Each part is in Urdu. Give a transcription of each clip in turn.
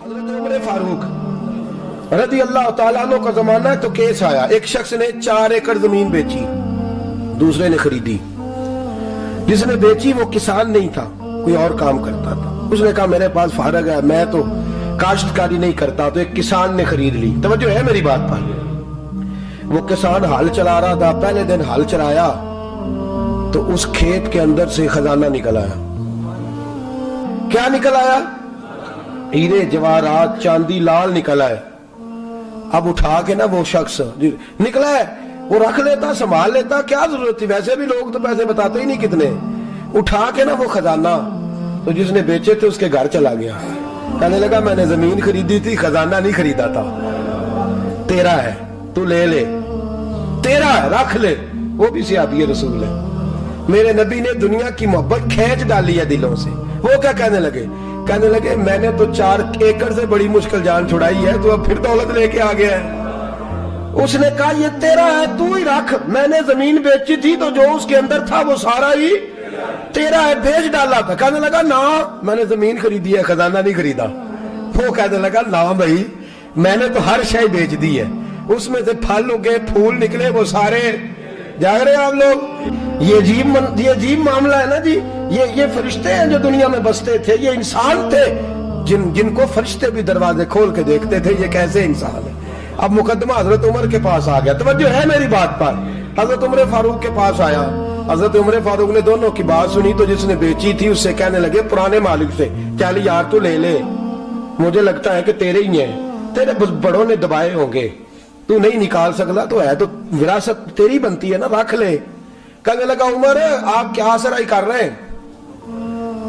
حضرت عمر فاروق رضی اللہ تعالیٰ عنہ کا زمانہ ہے تو کیس آیا، ایک شخص نے 4 ایکڑ زمین بیچی، دوسرے نے خریدی۔ جس نے بیچی وہ کسان نہیں تھا، کوئی اور کام کرتا تھا۔ اس نے کہا میرے پاس فارغ ہے، میں تو کاشتکاری نہیں کرتا، تو ایک کسان نے خرید لی۔ توجہ ہے میری بات پر؟ وہ کسان ہل چلا رہا تھا، پہلے دن ہل چلایا تو اس کھیت کے اندر سے خزانہ نکل آیا۔ کیا نکل آیا؟ ہیرے جواہرات چاندی لال نکل آئے۔ اب اٹھا کے نا وہ شخص نکلا ہے وہ رکھ لیتا، سنبھال لیتا، کیا ضرورت تھی؟ ویسے بھی لوگ تو پیسے بتاتے ہی نہیں کتنے۔ اٹھا کے نا وہ خزانہ تو جس نے بیچے تھے اس کے گھر چلا گیا، کہنے لگا میں نے زمین خریدی تھی، خزانہ نہیں خریدا تھا، تیرا ہے، تو لے لے، تیرا ہے، رکھ لے۔ وہ بھی صحابی رسول ہے، میرے نبی نے دنیا کی محبت کھینچ ڈالی ہے دلوں سے۔ وہ کیا کہنے لگے؟ کہنے لگے میں نے تو 4 ایکڑ سے بڑی مشکل جان چھڑائی ہے، تو اب پھر دولت لے کے آ گیا ہے۔ اس نے کہا یہ تیرا ہے، تو ہی رکھ، میں نے زمین بیچی تھی تو جو اس کے اندر تھا وہ سارا ہی تیرا ہے، بیچ ڈالا تھا۔ کہنے لگا نا میں نے زمین خریدی ہے، خزانہ نہیں خریدا۔ وہ کہنے لگا نا بھائی میں نے تو ہر شے بیچ دی ہے، اس میں سے پھل اگے، پھول نکلے، وہ سارے۔ جاگ رہے ہیں آپ لوگ؟ یہ عجیب معاملہ ہے نا جی۔ یہ فرشتے ہیں جو دنیا میں بستے تھے، یہ انسان تھے جن کو فرشتے بھی دروازے کھول کے دیکھتے تھے، یہ کیسے انسان ہے۔ اب مقدمہ حضرت عمر کے پاس آ گیا۔ توجہ ہے میری بات پر؟ حضرت عمر فاروق کے پاس آیا۔ حضرت عمر فاروق نے دونوں کی بات سنی تو جس نے بیچی تھی اس سے کہنے لگے پرانے مالک سے، چل یار تو لے لے، مجھے لگتا ہے کہ تیرے ہی ہیں، تیرے بڑوں نے دبائے ہوں گے، تو نہیں نکال سکتا، تو ہے تو وراثت تیری بنتی ہے نا، رکھ لے۔ کہنے لگا عمر آپ کیا سرائی کر رہے ہیں؟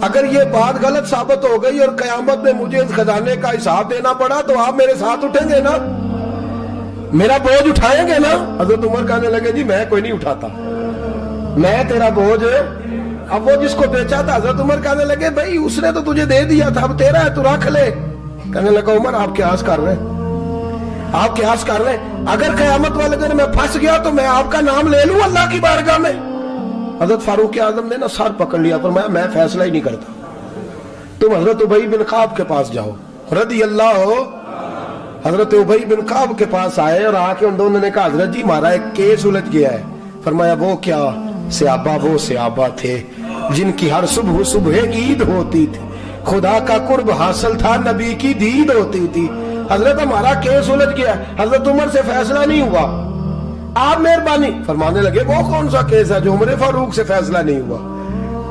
اگر یہ بات غلط ثابت ہو گئی اور قیامت میں مجھے اس خزانے کا حساب دینا پڑا تو آپ میرے ساتھ اٹھیں گے نا، میرا بوجھ اٹھائیں گے نا؟ حضرت عمر کہنے لگے جی میں کوئی نہیں اٹھاتا، میں تیرا بوجھ۔ اب وہ جس کو بیچا تھا حضرت عمر کہنے لگے بھائی اس نے تو تجھے دے دیا تھا، اب تیرا ہے تو رکھ لے۔ کہنے لگا عمر آپ قیاس کر رہے ہیں، آپ قیاس کر رہے ہیں، اگر قیامت والے دن میں پھنس گیا تو میں آپ کا نام لے لوں اللہ کی بارگاہ میں؟ حضرت فاروق اعظم نے نا سر پکڑ لیا، فرمایا میں فیصلہ ہی نہیں کرتا، تم حضرت ابی بن کعب کے پاس جاؤ رضی اللہ ہو۔ حضرت ابی بن کعب کے پاس آئے اور آ کے ان دونوں نے کہا حضرت جی ہمارا ایک کیس الجھ گیا ہے۔ فرمایا وہ کیا؟ صحابہ وہ صحابہ تھے جن کی ہر صبح صبح عید ہوتی تھی، خدا کا قرب حاصل تھا، نبی کی دید ہوتی تھی۔ حضرت ہمارا کیس الجھ گیا، حضرت عمر سے فیصلہ نہیں ہوا، آپ مہربانی فرمانے لگے وہ کون سا کیس ہے جو عمر فاروق سے فیصلہ نہیں ہوا؟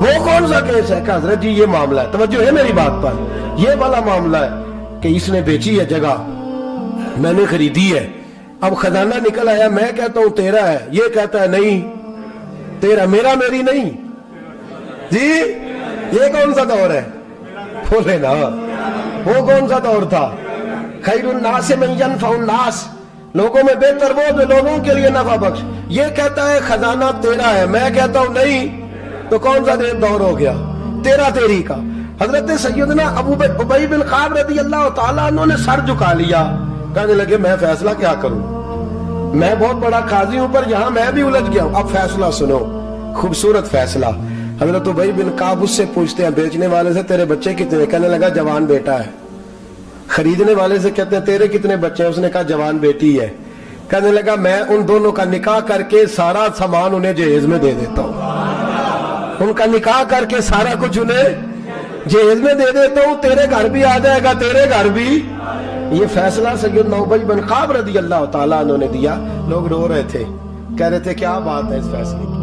وہ کون سا کیس ہے؟ کہ حضرت جی یہ معاملہ ہے، توجہ ہے میری بات پر، یہ والا معاملہ ہے کہ اس نے بیچی ہے جگہ، میں نے خریدی ہے، اب خزانہ نکل آیا، میں کہتا ہوں تیرا ہے، یہ کہتا ہے نہیں تیرا، میرا میری نہیں جی۔ یہ کون سا دور ہے؟ بولے نا وہ کون سا دور تھا؟ خیر الناس من ینفع الناس، لوگوں میں بہتر وہ جو لوگوں کے لیے نفع بخش۔ یہ کہتا ہے خزانہ تیرا ہے، میں کہتا ہوں نہیں، تو کون سا دور ہو گیا؟ تیرا تیری کا۔ حضرت سیدنا ابی بن کعب رضی اللہ تعالیٰ عنہ نے سر جھکا لیا، کہنے لگے میں فیصلہ کیا کروں، میں بہت بڑا قاضی ہوں پر یہاں میں بھی الجھ گیا ہوں، اب فیصلہ سنو۔ خوبصورت فیصلہ۔ حضرت ابی بن کعب اس سے پوچھتے ہیں بیچنے والے سے تیرے بچے کتنے؟ کہنے لگا جوان بیٹا ہے۔ خریدنے والے سے کہتے ہیں تیرے کتنے بچے ہیں؟ اس نے کہا جوان بیٹی ہے۔ کہنے لگا میں ان دونوں کا نکاح کر کے سارا سامان انہیں جہیز میں دے دیتا ہوں، ان کا نکاح کر کے سارا کچھ انہیں جہیز میں دے دیتا ہوں، تیرے گھر بھی آ جائے گا، تیرے گھر بھی۔ یہ فیصلہ سیدنا ابی بن کعب رضی اللہ تعالیٰ عنہ نے دیا۔ لوگ رو رہے تھے، کہہ رہے تھے کیا بات ہے اس فیصلے کی۔